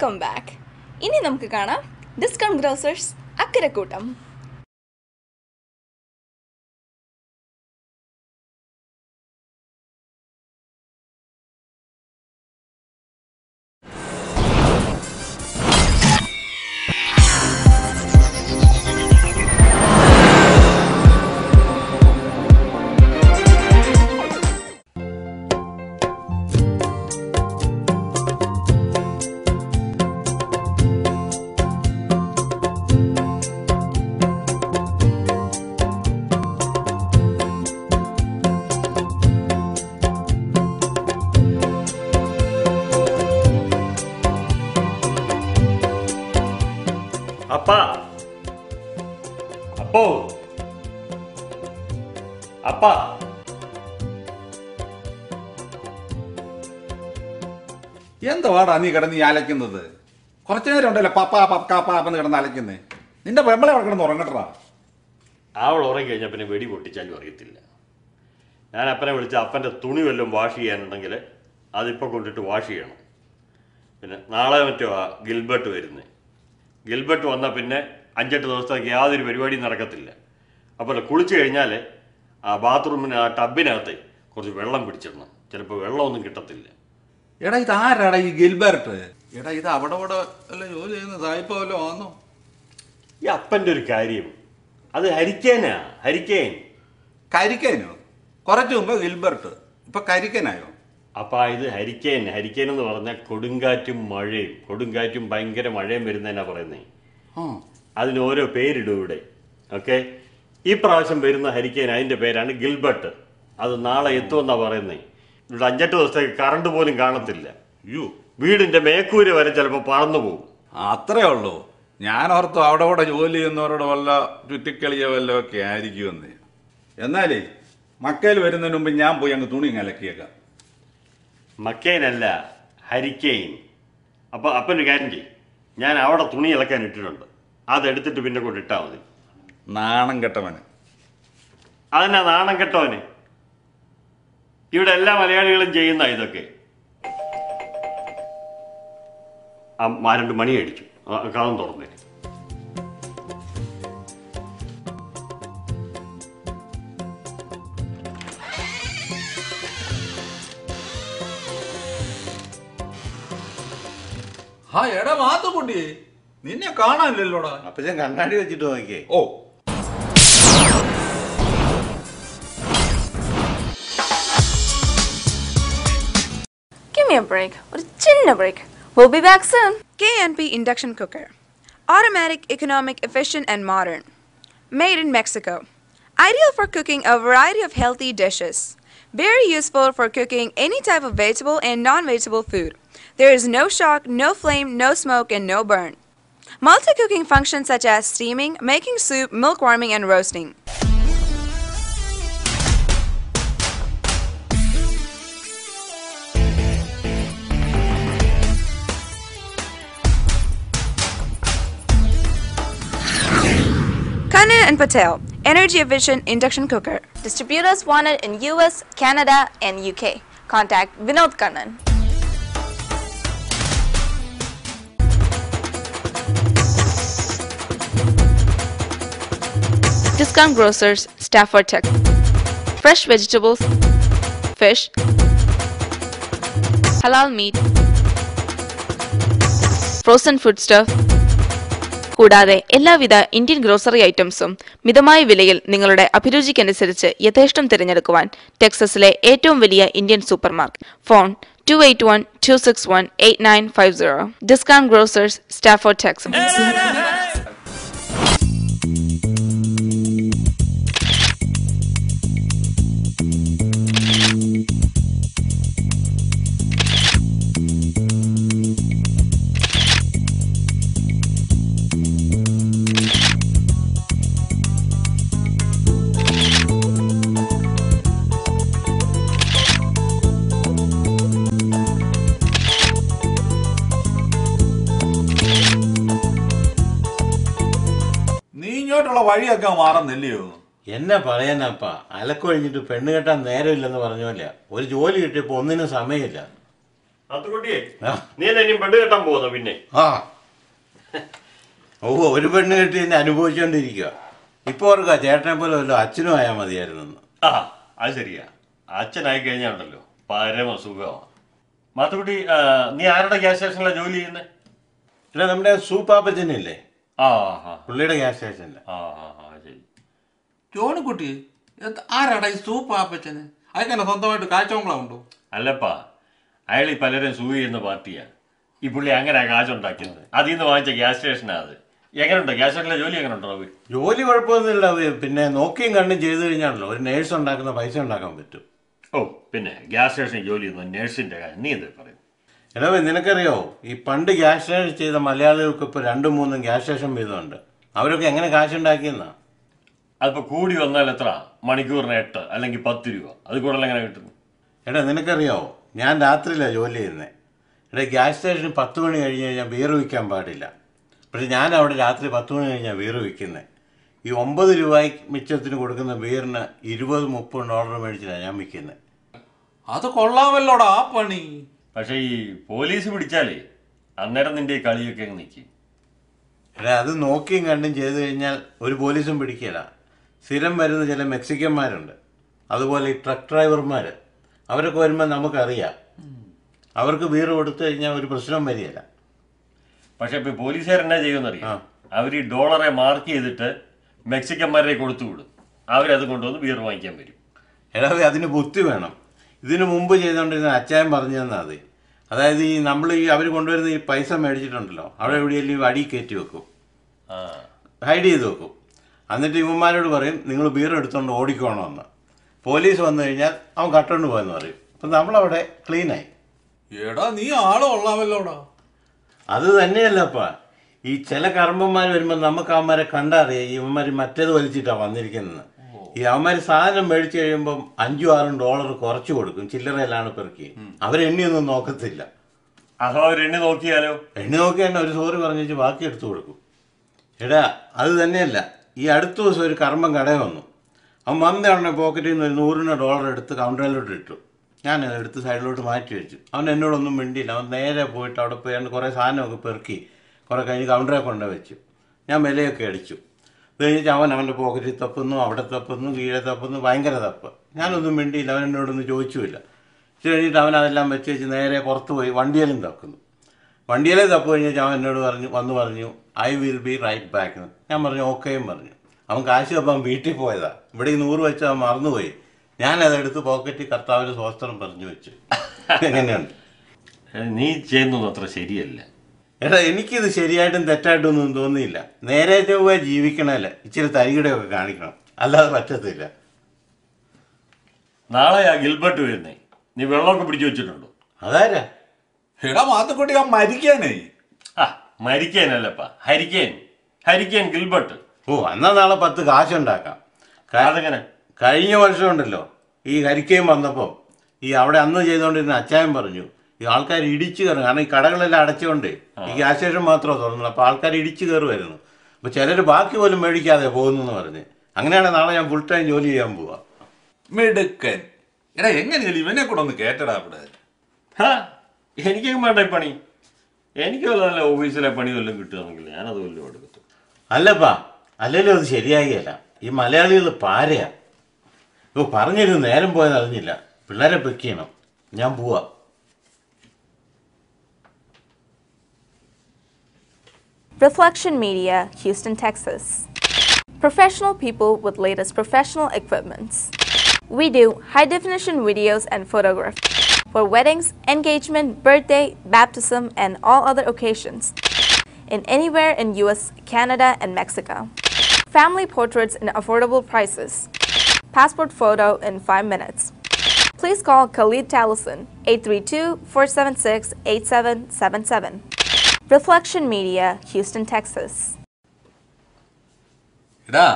Welcome back. ഇനി നമുക്ക് കാണാം ഡിസ്കൗണ്ട് ഗ്രോസേഴ്സ് അക്കരക്കൂട്ടം. അപ്പാ അപ്പോ അപ്പാ എന്തുവാടാ നീ കിടന്ന് അലക്കുന്നത്? കുറച്ചു നേരം ഉണ്ടല്ലോ പപ്പാ പപ്പാന്ന് കിടന്ന് അലക്കുന്നേ. നിന്റെ പെമ്പളെ അവിടെ കിടന്ന് ഉറങ്ങട്ടാ. അവൾ ഉറങ്ങി കഴിഞ്ഞാൽ പിന്നെ വെടി പൊട്ടിച്ചാലും അറിയത്തില്ല. ഞാൻ അപ്പനെ വിളിച്ച അപ്പൻ്റെ തുണി വല്ലതും വാഷ് ചെയ്യാനുണ്ടെങ്കിൽ അതിപ്പോൾ കൊണ്ടിട്ട് വാഷ് ചെയ്യണം. പിന്നെ നാളെ മറ്റോ ഗിൽബർട്ട് വരുന്നത്. ഗിൽബർട്ട് വന്നാൽ പിന്നെ 5-8 ദിവസത്തേക്ക് യാതൊരു പരിപാടിയും നടക്കത്തില്ല. അപ്പോൾ കുളിച്ച് കഴിഞ്ഞാൽ ആ ബാത്റൂമിന് ആ ടബിനകത്ത് കുറച്ച് വെള്ളം പിടിച്ചിടണം. ചിലപ്പോൾ വെള്ളമൊന്നും കിട്ടത്തില്ല. എടാ ഇത് ആരാടാ ഈ ഗിൽബർട്ട്? എടാ ഇത് അവിടെ അല്ല ജോലി ചെയ്യുന്ന സായിപ്പോ വല്ലോ ആന്നോ? ഈ അപ്പൻ്റെ ഒരു കാര്യം അത് ഹരിക്കേനാ. കരിക്കനോ? കുറച്ചു മുമ്പ് ഗിൽബർട്ട്, ഇപ്പൊ കരിക്കനായോ? അപ്പം ഇത് ഹരിക്കേൻ എന്ന് പറഞ്ഞാൽ കൊടുങ്കാറ്റും ഭയങ്കര മഴയും വരുന്നതിനാ പറയുന്നേ. അതിന് ഓരോ പേരിടും ഇവിടെ. ഓക്കെ, ഈ പ്രാവശ്യം വരുന്ന ഹരിക്കേൻ അതിൻ്റെ പേരാണ് ഗിൽബർട്ട്. അത് നാളെ എത്തുമെന്നാ പറയുന്നേ. ഇവിടെ 5-8 ദിവസത്തേക്ക് കറണ്ട് പോലും കാണത്തില്ല. വീടിന്റെ മേക്കൂര് വരെ ചിലപ്പോൾ പറന്നു പോകും. അത്രേ ഉള്ളൂ. ഞാൻ ഓർത്തു അവിടെ ജോലി ചെയ്യുന്നവരോട് വല്ല ചുറ്റിക്കളിയോ വല്ലോ ഒക്കെ ആയിരിക്കുമെന്ന്. എന്നാലേ മക്കയിൽ വരുന്നതിന് മുമ്പ് ഞാൻ പോയി അങ്ങ് തുണി അലക്കിയേക്കാം. മക്കേനല്ല, ഹരിക്കെയിൻ. അപ്പം അപ്പനൊരു കാര്യം ചെയ്യും, ഞാൻ അവിടെ തുണി ഇളക്കാൻ ഇട്ടിട്ടുണ്ട്. അതെടുത്തിട്ട് പിന്നെ കൊണ്ട് ഇട്ടാൽ മതി. നാണം കെട്ടവന്. അതെന്നാ നാണം കെട്ടവന്? ഇവിടെ എല്ലാ മലയാളികളും ചെയ്യുന്ന ഇതൊക്കെ. ആ 2 മണി അടിച്ചു, കളം തുറന്നേ. എടാ മാത്തുക്കുട്ടി, നിന്നെ കാണാനില്ലല്ലോടാ. അപ്പൊ ഞാൻ കണ്ണാടി വെച്ചിട്ട് നോക്കിയേ. ഓ, Give me a break. ഒരു ചിന്ന break. We'll be back soon. KNP induction cooker. Automatic, economic, efficient and modern. Made in Mexico. Ideal for cooking a variety of healthy dishes. Very useful for cooking any type of vegetable and non-vegetable food. There is no shock, no flame, no smoke and no burn. Multi-cooking functions such as steaming, making soup, milk warming and roasting. Kannan and Patel, energy efficient induction cooker. Distributors wanted in US, Canada and UK. Contact Vinod Kannan. Discount Grocers, Stafford, Texas. Fresh vegetables, fish, halal meat, frozen foodstuff, കൂടാതെ എല്ലാവിധ Indian grocery ഐറ്റംസും മിതമായ വിലയിൽ നിങ്ങളുടെ അഭിരുചിക്കനുസരിച്ച് യഥേഷ്ടം തിരഞ്ഞെടുക്കുവാൻ ടെക്സസിലെ ഏറ്റവും വലിയ Indian supermarket. Phone 281-261-8950. Discount Grocers, Stafford, Texas. വഴിയൊക്കെ മാറുന്നില്ലയോ? എന്നെ പറയാനപ്പാ, അലക്കൊഴിഞ്ഞിട്ട് പെണ്ണ് കെട്ടാൻ നേരമില്ലെന്ന് പറഞ്ഞ പോലെ ഒരു ജോലി കിട്ടിയപ്പോൾ ഒന്നിനും സമയമില്ല. അതുകൊണ്ടേ ആ. നീ എന്നെ ഇനി പെണ്ണ് കെട്ടാൻ പോകുന്നു പിന്നെ ആ ഓ ഒരു പെണ്ണ് കെട്ടി എന്നെ അനുഭവിച്ചുകൊണ്ടിരിക്കുക. ഇപ്പൊ ഓർക്കുക ചേട്ടനെ പോലെ വല്ലോ അച്ഛനും ആയാൽ മതിയായിരുന്നു. ആ അത് ശരിയാ. അച്ഛനായി കഴിഞ്ഞാണ്ടല്ലോ പരമ സുഖമാണ്. മാത്തുക്കുട്ടി, നീ ആരുടെ ഗ്യാസ് സ്റ്റേഷനിലാണ് ജോലി ചെയ്യുന്നത്? പിന്നെ നമ്മുടെ സൂപ്പാപ്പച്ചനില്ലേ, ആ ആ പുള്ളിയുടെ ഗ്യാസ് സ്റ്റേഷനില്ല. ആ ആ ആ ശരി. ജോണിക്കുട്ടി ആരാടാ ഈ സൂപ്പ് ആപ്പച്ചന്? അയക്കന്നെ സ്വന്തമായിട്ട് കാഴ്ചവെങ്കള ഉണ്ടോ? അല്ലപ്പാ, അയാൾ ഈ പലരും സൂവ് ചെയ്യുന്ന പാർട്ടിയാണ്. ഈ പുള്ളി അങ്ങനെ കാശുണ്ടാക്കുന്നത് അതിൽ നിന്ന് വാങ്ങിച്ച ഗ്യാസ് സ്റ്റേഷനാണ് അത്. എങ്ങനെയുണ്ടോ ഗ്യാസ് സ്റ്റേഷനിലെ ജോലി? എങ്ങനെയുണ്ടോ? ജോലി കുഴപ്പമൊന്നുമില്ല. പിന്നെ നോക്കിയും കണ്ടും ചെയ്തു കഴിഞ്ഞാണല്ലോ ഒരു നേഴ്സ് ഉണ്ടാക്കുന്ന പൈസ ഉണ്ടാക്കാൻ പറ്റും. ഓ പിന്നെ ഗ്യാസ് സ്റ്റേഷനിൽ ജോലി ചെയ്യുന്ന നേഴ്സിന്റെ കാര്യം നീ എന്താ പറയും? എടാ നിനക്കറിയോ, ഈ പണ്ട് ഗ്യാസ് സ്റ്റേഷൻ ചെയ്ത മലയാളികൾക്ക് ഇപ്പോൾ 2-3 ഗ്യാസ് സ്റ്റേഷൻ വീതമുണ്ട്. അവരൊക്കെ എങ്ങനെ കാശുണ്ടാക്കിയെന്നാ? അതിപ്പോൾ കൂടി വന്നാൽ എത്ര? മണിക്കൂറിന് 8 അല്ലെങ്കിൽ 10 രൂപ. അത് കൂടുതൽ എങ്ങനെ കിട്ടുന്നു? എടാ നിനക്കറിയാവോ, ഞാൻ രാത്രിയിലാണ് ജോലി ചെയ്യുന്നത്. എടാ ഗ്യാസ് സ്റ്റേഷന് 10 മണി കഴിഞ്ഞ് കഴിഞ്ഞാൽ ബീർ വിൽക്കാൻ പാടില്ല. പക്ഷേ ഞാൻ അവിടെ രാത്രി 10 മണി കഴിഞ്ഞാൽ ബീർ വിൽക്കുന്നത്. ഈ 9 രൂപ മിച്ചത്തിന് കൊടുക്കുന്ന ബീറിന് $20-30 മേടിച്ചിട്ടാണ് ഞാൻ വിൽക്കുന്നത്. അത് കൊള്ളാമല്ലോടാ ആ പണി. പക്ഷേ ഈ പോലീസ് പിടിച്ചാലേ അന്നേരം നിന്റെ ഈ കളിയൊക്കെ അങ്ങ് നിൽക്കും. എടാ അത് നോക്കിയും കണ്ടും ചെയ്തു കഴിഞ്ഞാൽ ഒരു പോലീസും പിടിക്കില്ല. സ്ഥിരം വരുന്ന ചില മെക്സിക്കന്മാരുണ്ട്, അതുപോലെ ഈ ട്രക്ക് ഡ്രൈവർമാർ, അവരൊക്കെ വരുമ്പോൾ നമുക്കറിയാം അവർക്ക് ബീർ കൊടുത്തു കഴിഞ്ഞാൽ ഒരു പ്രശ്നം വരികയില്ല. പക്ഷെ ഇപ്പൊ പോലീസുകാർ എന്നാ ചെയ്യുമെന്നറിയാം? അവർ ഈ ഡോളറെ മാർക്ക് ചെയ്തിട്ട് മെക്സിക്കന്മാരെ കൊടുത്തു വിടും. അവരത് കൊണ്ടുവന്ന് ബീർ വാങ്ങിക്കാൻ വരും. എടാ അതിന് ബുദ്ധി വേണം. ഇതിനു മുമ്പ് ചെയ്തുകൊണ്ടിരുന്ന അച്ചായൻ പറഞ്ഞു തന്നാൽ മതി. അതായത് ഈ നമ്മൾ ഈ അവർ കൊണ്ടുവരുന്ന ഈ പൈസ മേടിച്ചിട്ടുണ്ടല്ലോ, അവിടെ എവിടെയെങ്കിലും അടി കയറ്റി വെക്കും, ഹൈഡ് ചെയ്ത് വെക്കും. എന്നിട്ട് ഇവന്മാരോട് പറയും നിങ്ങൾ ബീർ എടുത്തുകൊണ്ട് ഓടിക്കോണമെന്ന്. പോലീസ് വന്നു കഴിഞ്ഞാൽ അവൻ കട്ടുകൊണ്ട് പോയെന്ന് പറയും. അപ്പം നമ്മളവിടെ ക്ലീനായി. എടാ നീ ആള് കൊള്ളാമല്ലോടാ. അത് തന്നെയല്ലപ്പാ, ഈ ചില കർമ്മന്മാർ വരുമ്പോൾ നമുക്ക് അവന്മാരെ കണ്ടറിയാം ഇവന്മാർ മറ്റേത് വലിച്ചിട്ടാണ് വന്നിരിക്കുന്നത്. ഈ അവന്മാർ സാധനം മേടിച്ചു കഴിയുമ്പം $5-6 കുറച്ച് കൊടുക്കും, ചില്ലറയിലാണ് പെറുക്കി. അവരെണ്ണിയൊന്നും നോക്കത്തില്ല. അഥവാ അവർ എണ്ണി നോക്കിയാലോ? എണ്ണി നോക്കി തന്നെ ഒരു സോറി പറഞ്ഞു ബാക്കി എടുത്തു കൊടുക്കും. എടാ അത് തന്നെയല്ല, ഈ അടുത്ത ദിവസം ഒരു കർമ്മം കടയിൽ വന്നു. അവൻ വന്ന പോക്കറ്റിൽ നിന്ന് $100 എടുത്ത് കൗണ്ടറിലോട്ട് ഇട്ടു. ഞാനത് എടുത്ത് സൈഡിലോട്ട് മാറ്റി വെച്ചു. അവൻ എന്നോടൊന്നും മിണ്ടിയില്ല. അവൻ നേരെ പോയിട്ട് അവിടെ പോയി കുറേ സാധനമൊക്കെ പെറുക്കി കുറേ കഴിഞ്ഞ് കൗണ്ടറെ കൊണ്ടു വെച്ചു. ഞാൻ വിലയൊക്കെ അടിച്ചു. ഇത് കഴിഞ്ഞിട്ട് അവൻ അവൻ്റെ പോക്കറ്റിൽ തപ്പുന്നു, അവിടെ തപ്പുന്നു, കീഴെ തപ്പുന്നു, ഭയങ്കര തപ്പ്. ഞാനൊന്നും മിണ്ടിയില്ല, അവൻ എന്നോടൊന്നും ചോദിച്ചുമില്ല. ഇത് കഴിഞ്ഞിട്ട് അവൻ അതെല്ലാം വെച്ച് വെച്ച് നേരെ പുറത്ത് പോയി വണ്ടിയിലും തക്കുന്നു. വണ്ടിയിലെ തപ്പ് കഴിഞ്ഞിട്ട് അവൻ എന്നോട് പറഞ്ഞു I will be right back എന്ന്. ഞാൻ പറഞ്ഞു ഓക്കേയും പറഞ്ഞു. അവൻ കാശ് തപ്പാൻ വീട്ടിൽ പോയതാ. ഇവിടെ 100 വെച്ച് അവൻ മറന്നുപോയി. ഞാനതെടുത്ത് പോക്കറ്റിൽ കർത്താവിന് സ്വസ്ത്രം പറഞ്ഞു വെച്ചു. എങ്ങനെയുണ്ട്? നീ ചെയ്യുന്നതൊന്നും അത്ര ശരിയല്ല. എടാ എനിക്കിത് ശരിയായിട്ടും തെറ്റായിട്ടൊന്നും തോന്നിയില്ല. നേരെ ചൊവ്വേ ജീവിക്കണമല്ലേ, ഇച്ചിരി തരികിടയൊക്കെ കാണിക്കണം, അല്ലാതെ പറ്റത്തില്ല. നാളെ ആ ഗിൽബർട്ട് വരുന്നേ, നീ വെള്ളമൊക്കെ പിടിച്ചു വെച്ചിട്ടുണ്ടോ? അതാരാ? എടാ മാത്തുക്കുട്ടി ആ മരിക്കാനേ. ആ മരിക്കേനല്ലപ്പാ, ഹരിക്കേൻ ഗിൽബർട്ട്. ഓ എന്നാൽ നാളെ 10 കാശുണ്ടാക്കാം. അതെങ്ങനെ? കഴിഞ്ഞ വർഷം ഉണ്ടല്ലോ ഈ ഹരിക്കയും വന്നപ്പോൾ ഈ അവിടെ അന്ന് ചെയ്തുകൊണ്ടിരുന്ന അച്ചായൻ പറഞ്ഞു ഈ ആൾക്കാർ ഇടിച്ചു കയറും. കാരണം ഈ കടകളെല്ലാം അടച്ചുകൊണ്ട് ഈ ഗ്യാസ് സ്റ്റേഷൻ മാത്രമേ തുറന്നുള്ളൂ. അപ്പോൾ ആൾക്കാർ ഇടിച്ചു കയറുമായിരുന്നു. അപ്പോൾ ചിലർ ബാക്കി പോലും മേടിക്കാതെ പോകുന്നു എന്ന് പറഞ്ഞ്. അങ്ങനെയാണ് നാളെ ഞാൻ ഫുൾ ടൈം ജോലി ചെയ്യാൻ പോവാ. മിടുക്കൻ. എടാ എങ്ങനെയാലും ഇവനെ കൂടെ ഒന്ന് കേട്ടടാ അവിടെ. എനിക്കും വേണ്ട ഈ പണി. എനിക്ക് നല്ല ഓഫീസിലെ പണി വല്ലതും കിട്ടുകയാണെങ്കിൽ ഞാനത് വല്ലതും എടുക്കത്തു. അല്ലപ്പാ, അല്ലല്ലോ അത് ശരിയാകിയല്ല. ഈ മലയാളികൾ പാരയാ. ഇപ്പോൾ പറഞ്ഞിരുന്നു നേരം പോയെന്ന് അറിഞ്ഞില്ല. പിള്ളേരെ പിക്ക് ചെയ്യണം, ഞാൻ പോവാ. Reflection Media, Houston, Texas. Professional people with latest professional equipments. We do high-definition videos and photography for weddings, engagement, birthday, baptism, and all other occasions in anywhere in US, Canada, and Mexico. Family portraits in affordable prices. Passport photo in 5 minutes. Please call Khalid Taliesin, 832-476-8777. Reflection Media, Houston, Texas. എടാ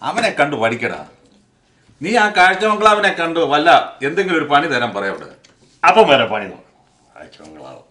അവനെ കണ്ടു പഠിക്കടാ. നീ ആ കാഴ്ചമംഗളാവിനെ കണ്ടു വല്ല എന്തെങ്കിലും ഒരു പണി തരാൻ പറയാം അവിടെ. അപ്പം വരെ പണി നോക്കും. കാഴ്ചമംഗളാവും.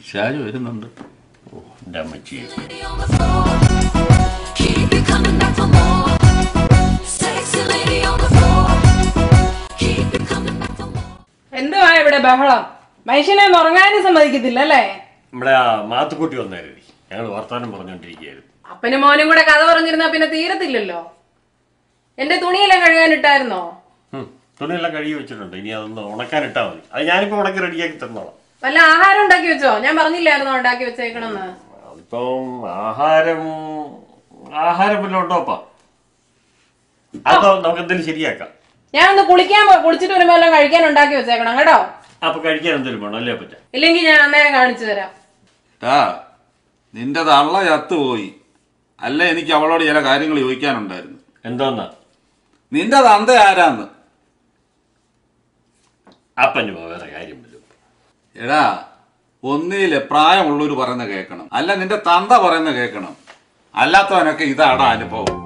ഷാജു വരുന്നുണ്ട്. ഓ എൻ്റെ അമ്മച്ചിയെ. എന്തുവാ ഇവിടെ ബഹളം? മനുഷ്യനെ ഉറങ്ങാനും സമ്മതിക്കത്തില്ല അല്ലേ? നമ്മുടെ ആ മാത്തുക്കുട്ടി വന്നായിരുന്നു, ഞങ്ങൾ വർത്താനം പറഞ്ഞോണ്ടിരിക്കുകയായിരുന്നു. അപ്പനും മോനും കൂടെ കഥ പറഞ്ഞിരുന്നാ പിന്നെ തീരത്തില്ലല്ലോ. എന്റെ തുണിയെല്ലാം കഴുകാനിട്ടായിരുന്നോ? തുണിയെല്ലാം കഴുകി വെച്ചിട്ടുണ്ട്, ഇനി അതൊന്ന് ഉണക്കാനിട്ടാ മതി. അത് ഞാനിപ്പോ ഉണക്കി റെഡിയാക്കി തന്നോളാം. വല്ല ആഹാരം ഉണ്ടാക്കി വെച്ചോ? ഞാൻ പറഞ്ഞില്ലായിരുന്നോ ഉണ്ടാക്കി വെച്ചേക്കണമെന്ന്? അതിപ്പം ആഹാരം വല്ലതും ഉണ്ടോപ്പാ? അതോ നമുക്ക് എന്തെങ്കിലും ശരിയാക്കാം. ഞാൻ ഒന്ന് കുളിച്ചിട്ട് വരുമ്പോ എല്ലാം കഴിക്കാൻ ഉണ്ടാക്കി വെച്ചേക്കണം കേട്ടോ. അപ്പൊ കഴിക്കാൻ എന്തെങ്കിലും വേണം അല്ലേ പറ്റാ? ഇല്ലെങ്കിൽ ഞാൻ അന്നേരം കാണിച്ചു തരാം. നിന്റെ തള്ള ചത്തുപോയി. അല്ല, എനിക്ക് അവളോട് ചില കാര്യങ്ങൾ ചോദിക്കാനുണ്ടായിരുന്നു. എന്തോന്നാ? നിന്റെ തന്ത ആരാന്ന്? അപ്പന് വേറെ കാര്യം വല്ലതും? എടാ, ഒന്നിലെ പ്രായമുള്ളവര് പറയുന്ന കേൾക്കണം, അല്ല നിന്റെ തന്ത പറയുന്ന കേൾക്കണം. അല്ലാത്തവനൊക്കെ ഇതാടാ അനുഭവം.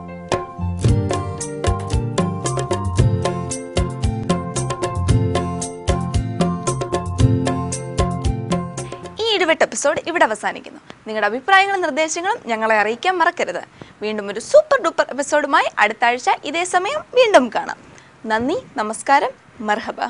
ഇടവിട്ട് എപ്പിസോഡ് ഇവിടെ അവസാനിക്കുന്നു. നിങ്ങളുടെ അഭിപ്രായങ്ങളും നിർദ്ദേശങ്ങളും ഞങ്ങളെ അറിയിക്കാൻ മറക്കരുത്. വീണ്ടും ഒരു സൂപ്പർ ഡൂപ്പർ എപ്പിസോഡുമായി അടുത്ത ആഴ്ച ഇതേ സമയം വീണ്ടും കാണാം. നന്ദി, നമസ്കാരം, മർഹബ.